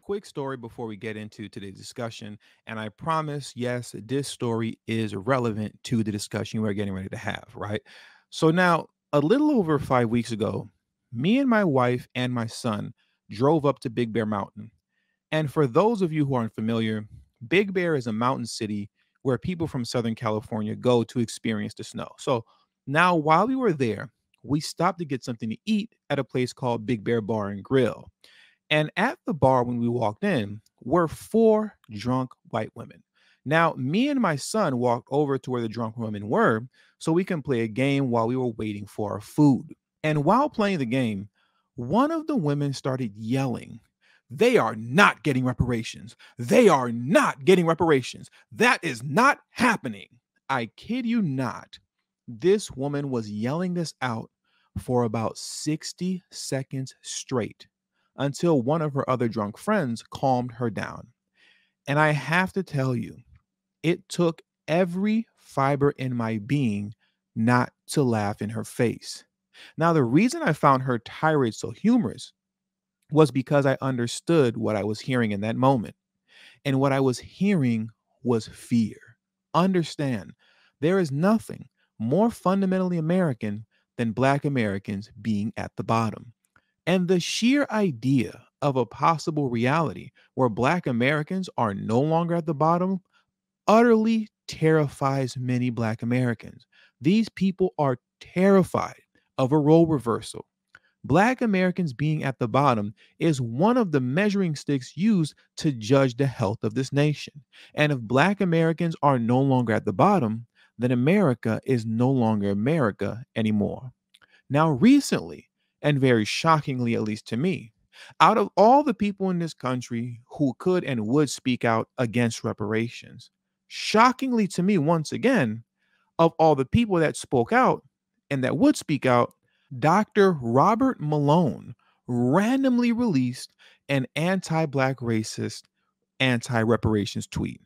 quick story before we get into today's discussion. And I promise, yes, this story is relevant to the discussion we're getting ready to have, right? So, now, a little over 5 weeks ago, me and my wife and my son drove up to Big Bear Mountain. And for those of you who aren't familiar, Big Bear is a mountain city where people from Southern California go to experience the snow. So, now while we were there, we stopped to get something to eat at a place called Big Bear Bar and Grill. And at the bar, when we walked in, were four drunk white women. Now, me and my son walked over to where the drunk women were so we can play a game while we were waiting for our food. And while playing the game, one of the women started yelling, "They are not getting reparations. They are not getting reparations. That is not happening." I kid you not. This woman was yelling this out for about 60 seconds straight until one of her other drunk friends calmed her down. And I have to tell you, it took every fiber in my being not to laugh in her face. Now, the reason I found her tirade so humorous was because I understood what I was hearing in that moment. And what I was hearing was fear. Understand, there is nothing more fundamentally American than Black Americans being at the bottom. And the sheer idea of a possible reality where Black Americans are no longer at the bottom utterly terrifies many Black Americans. These people are terrified of a role reversal. Black Americans being at the bottom is one of the measuring sticks used to judge the health of this nation. And if Black Americans are no longer at the bottom, then America is no longer America anymore. Now, recently, and very shockingly, at least to me, out of all the people in this country who could and would speak out against reparations, shockingly to me, once again, of all the people that spoke out and that would speak out, Dr. Robert Malone randomly released an anti Black racist, anti reparations tweet.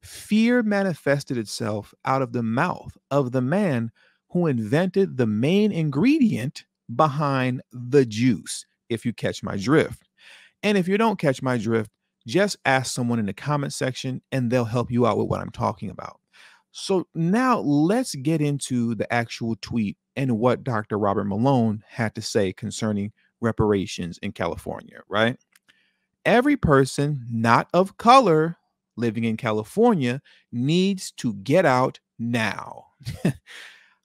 Fear manifested itself out of the mouth of the man who invented the main ingredient behind the juice, if you catch my drift. And if you don't catch my drift, just ask someone in the comment section and they'll help you out with what I'm talking about. So now let's get into the actual tweet and what Dr. Robert Malone had to say concerning reparations in California, right? Every person not of color living in California needs to get out now.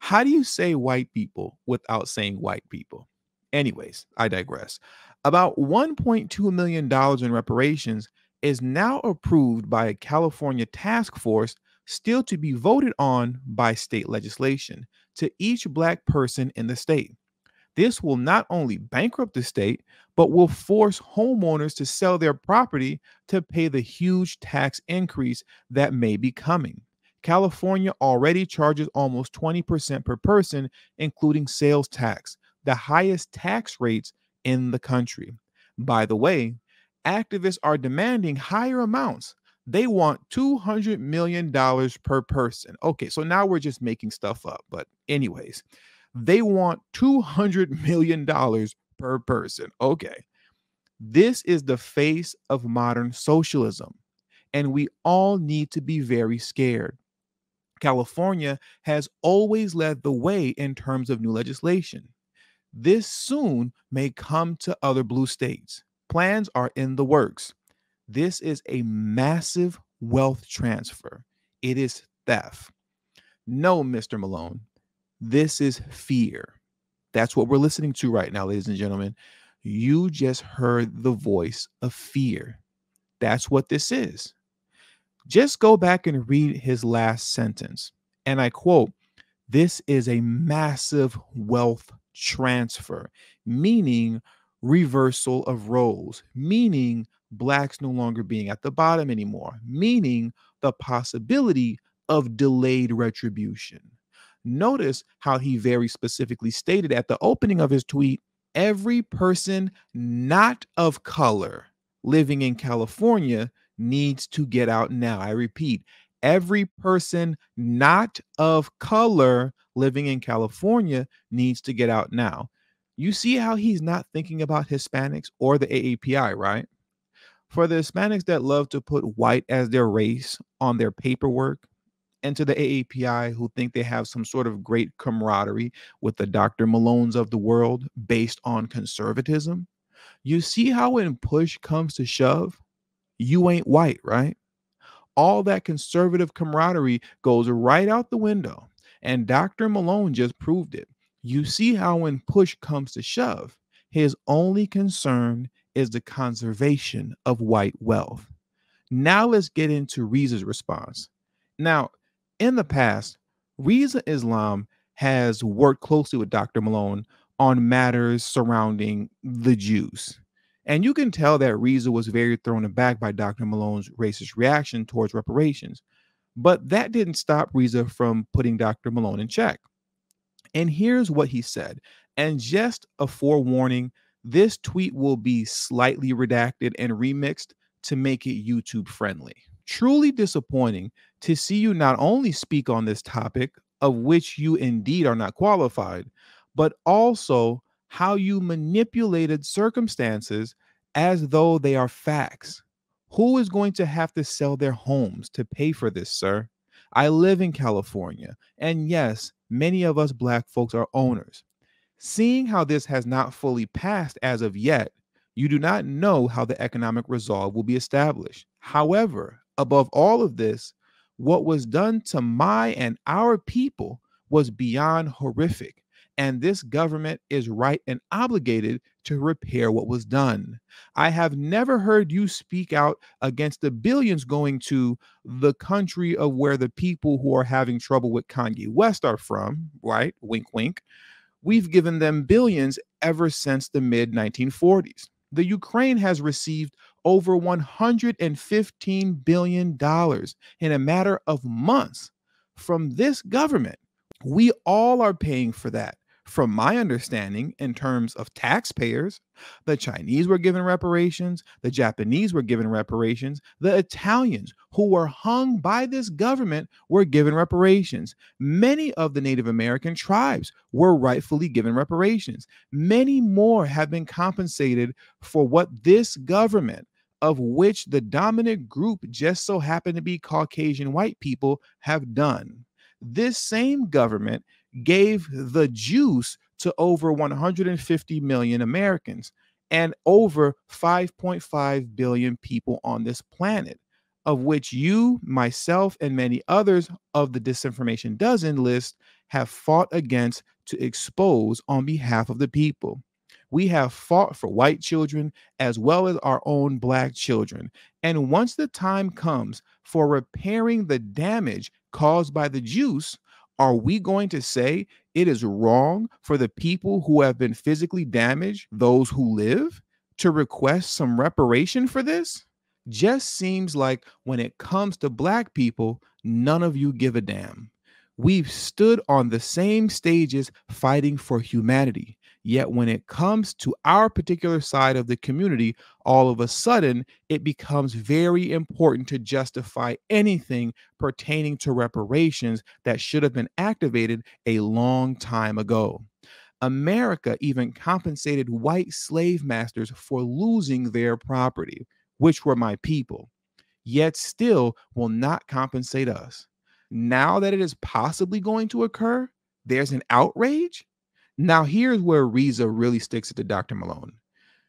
How do you say white people without saying white people? Anyways, I digress. About $1.2 million in reparations is now approved by a California task force, still to be voted on by state legislation, to each Black person in the state. This will not only bankrupt the state, but will force homeowners to sell their property to pay the huge tax increase that may be coming. California already charges almost 20% per person, including sales tax, the highest tax rates in the country. By the way, activists are demanding higher amounts. They want $200 million per person. Okay, so now we're just making stuff up. But, anyways, they want $200 million per person. Okay. This is the face of modern socialism, and we all need to be very scared. California has always led the way in terms of new legislation. This soon may come to other blue states. Plans are in the works. This is a massive wealth transfer. It is theft. No, Mr. Malone, this is fear. That's what we're listening to right now, ladies and gentlemen. You just heard the voice of fear. That's what this is. Just go back and read his last sentence. And I quote, "This is a massive wealth transfer," meaning reversal of roles, meaning Blacks no longer being at the bottom anymore, meaning the possibility of delayed retribution. Notice how he very specifically stated at the opening of his tweet, every person not of color living in California needs to get out now. I repeat, every person not of color living in California needs to get out now. You see how he's not thinking about Hispanics or the AAPI, right? For the Hispanics that love to put white as their race on their paperwork, and to the AAPI who think they have some sort of great camaraderie with the Dr. Malones of the world based on conservatism, you see how when push comes to shove, you ain't white, right? All that conservative camaraderie goes right out the window. And Dr. Malone just proved it. You see how when push comes to shove, his only concern is the conservation of white wealth. Now let's get into Rizza's response. Now, in the past, Rizza Islam has worked closely with Dr. Malone on matters surrounding the Jews. And you can tell that Rizza was very thrown aback by Dr. Malone's racist reaction towards reparations. But that didn't stop Rizza from putting Dr. Malone in check. And here's what he said. And just a forewarning, this tweet will be slightly redacted and remixed to make it YouTube friendly. Truly disappointing to see you not only speak on this topic, of which you indeed are not qualified, but also how you manipulated circumstances as though they are facts. Who is going to have to sell their homes to pay for this, sir? I live in California, and yes, many of us black folks are owners. Seeing how this has not fully passed as of yet, you do not know how the economic resolve will be established. However, above all of this, what was done to my and our people was beyond horrific. And this government is right and obligated to repair what was done. I have never heard you speak out against the billions going to the country of where the people who are having trouble with Kanye West are from, right? Wink, wink. We've given them billions ever since the mid 1940s. The Ukraine has received over $115 billion in a matter of months from this government. We all are paying for that. From my understanding, in terms of taxpayers, the Chinese were given reparations, the Japanese were given reparations, the Italians who were hung by this government were given reparations. Many of the Native American tribes were rightfully given reparations. Many more have been compensated for what this government, of which the dominant group just so happen to be Caucasian white people, have done. This same government gave the juice to over 150 million Americans and over 5.5 billion people on this planet, of which you, myself, and many others of the disinformation dozen list have fought against to expose on behalf of the people. We have fought for white children as well as our own black children. And once the time comes for repairing the damage caused by the juice, are we going to say it is wrong for the people who have been physically damaged, those who live, to request some reparation for this? Just seems like when it comes to black people, none of you give a damn. We've stood on the same stages fighting for humanity. Yet when it comes to our particular side of the community, all of a sudden it becomes very important to justify anything pertaining to reparations that should have been activated a long time ago. America even compensated white slave masters for losing their property, which were my people, yet still will not compensate us. Now that it is possibly going to occur, there's an outrage. Now, here's where Rizza really sticks it to Dr. Malone.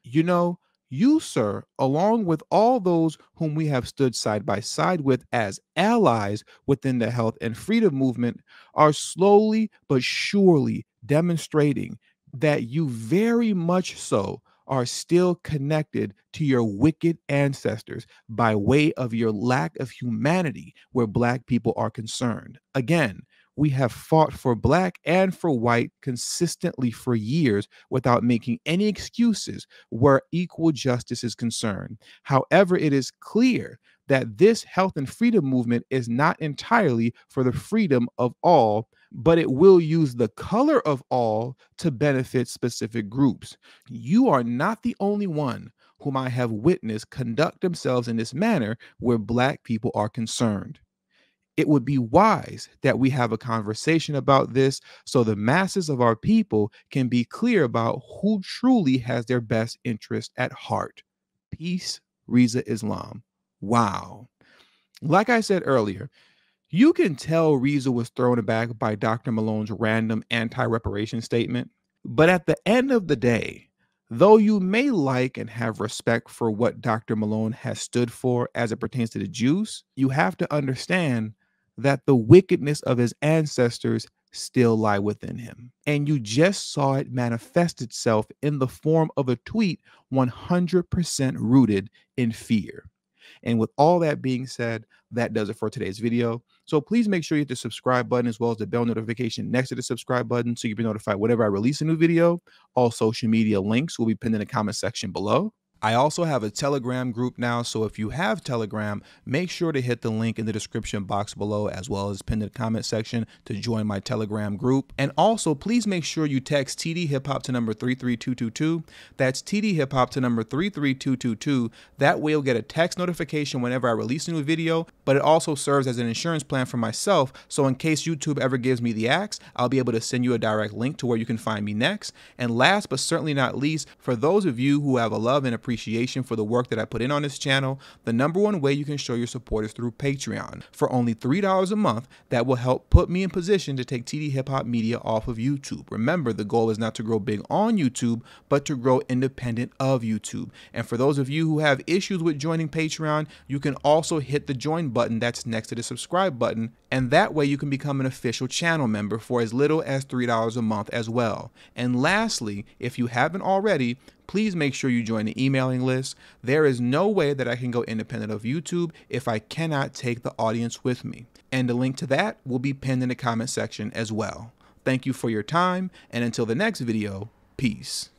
You know, you, sir, along with all those whom we have stood side by side with as allies within the health and freedom movement, are slowly but surely demonstrating that you very much so are still connected to your wicked ancestors by way of your lack of humanity where black people are concerned. Again, we have fought for black and for white consistently for years without making any excuses where equal justice is concerned. However, it is clear that this health and freedom movement is not entirely for the freedom of all, but it will use the color of all to benefit specific groups. You are not the only one whom I have witnessed conduct themselves in this manner where black people are concerned. It would be wise that we have a conversation about this so the masses of our people can be clear about who truly has their best interest at heart. Peace, Rizza Islam. Wow. Like I said earlier, you can tell Rizza was thrown aback by Dr. Malone's random anti-reparation statement. But at the end of the day, though you may like and have respect for what Dr. Malone has stood for as it pertains to the Jews, you have to understand that the wickedness of his ancestors still lie within him. And you just saw it manifest itself in the form of a tweet 100% rooted in fear. And with all that being said, that does it for today's video. So please make sure you hit the subscribe button as well as the bell notification next to the subscribe button so you'll be notified whenever I release a new video. All social media links will be pinned in the comment section below. I also have a Telegram group now, so if you have Telegram, make sure to hit the link in the description box below as well as pinned in the comment section to join my Telegram group. And also, please make sure you text tdhiphop to number 33222. That's tdhiphop to number 33222. That way you'll get a text notification whenever I release a new video, but it also serves as an insurance plan for myself, so in case YouTube ever gives me the axe, I'll be able to send you a direct link to where you can find me next. And last but certainly not least, for those of you who have a love and appreciation for the work that I put in on this channel, the #1 way you can show your support is through Patreon. For only $3 a month, that will help put me in position to take TD Hip Hop Media off of YouTube. Remember, the goal is not to grow big on YouTube, but to grow independent of YouTube. And for those of you who have issues with joining Patreon, you can also hit the join button that's next to the subscribe button, and that way you can become an official channel member for as little as $3 a month as well. And lastly, if you haven't already, please make sure you join the emailing list. There is no way that I can go independent of YouTube if I cannot take the audience with me. And the link to that will be pinned in the comment section as well. Thank you for your time, and until the next video, peace.